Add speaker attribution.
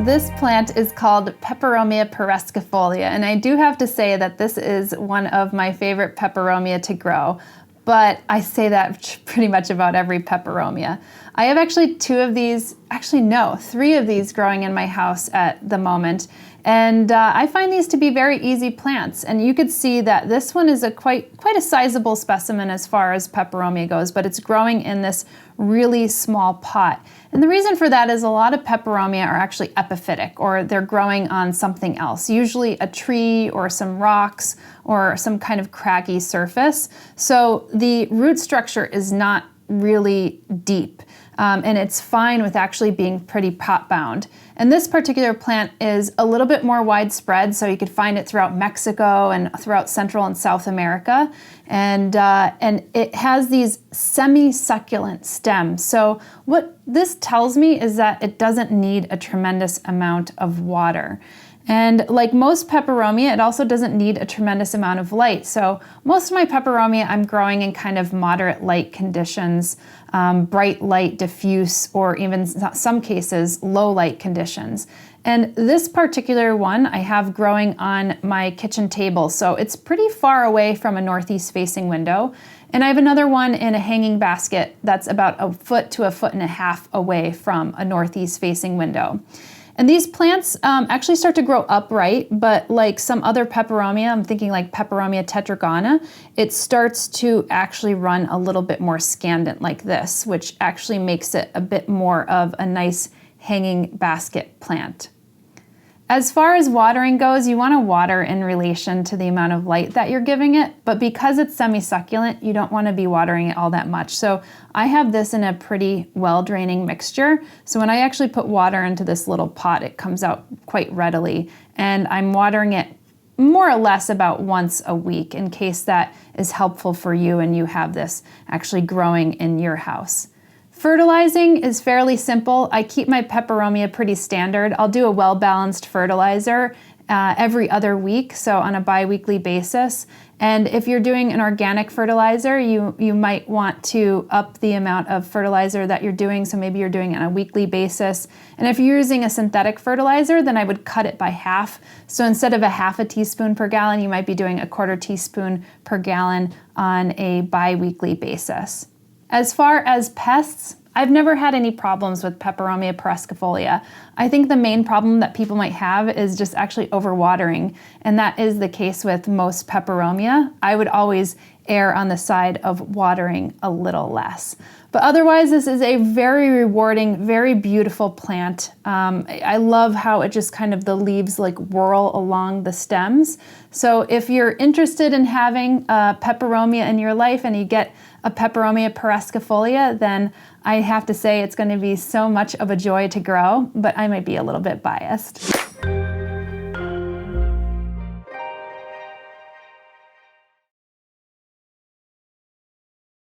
Speaker 1: This plant is called Peperomia pereskiifolia, and I do have to say that this is one of my favorite peperomia to grow, but I say that pretty much about every peperomia. I have actually three of these growing in my house at the moment, and I find these to be very easy plants. And you could see that this one is quite a sizable specimen as far as peperomia goes, but it's growing in this really small pot. And the reason for that is a lot of peperomia are actually epiphytic, or they're growing on something else, usually a tree or some rocks or some kind of craggy surface. So the root structure is not really deep, and it's fine with actually being pretty pot bound. And this particular plant is a little bit more widespread, so you could find it throughout Mexico and throughout Central and South America. And it has these semi-succulent stems. So what this tells me is that it doesn't need a tremendous amount of water. And like most peperomia, it also doesn't need a tremendous amount of light. So most of my peperomia I'm growing in kind of moderate light conditions, bright light, diffuse, or even some cases low light conditions. And this particular one I have growing on my kitchen table, so it's pretty far away from a northeast facing window. And I have another one in a hanging basket that's about 1 foot to 1.5 feet away from a northeast facing window. And these plants actually start to grow upright, but like some other peperomia, I'm thinking like Peperomia tetragona, it starts to actually run a little bit more scandent like this, which actually makes it a bit more of a nice hanging basket plant. As far as watering goes, you want to water in relation to the amount of light that you're giving it, but because it's semi-succulent, you don't want to be watering it all that much. So I have this in a pretty well-draining mixture. So when I actually put water into this little pot, it comes out quite readily. And I'm watering it more or less about once a week in case that is helpful for you and you have this actually growing in your house. Fertilizing is fairly simple. I keep my peperomia pretty standard. I'll do a well-balanced fertilizer every other week, so on a bi-weekly basis. And if you're doing an organic fertilizer, you might want to up the amount of fertilizer that you're doing, so maybe you're doing it on a weekly basis. And if you're using a synthetic fertilizer, then I would cut it by half. So instead of a 1/2 teaspoon per gallon, you might be doing a 1/4 teaspoon per gallon on a bi-weekly basis. As far as pests, I've never had any problems with Peperomia pereskiifolia. I think the main problem that people might have is just actually overwatering, and that is the case with most peperomia. I would always err on the side of watering a little less. But otherwise, this is a very rewarding, very beautiful plant. I love how it just kind of the leaves like whirl along the stems. So if you're interested in having a peperomia in your life and you get a Peperomia pereskiifolia, then I have to say it's going to be so much of a joy to grow, but I might be a little bit biased.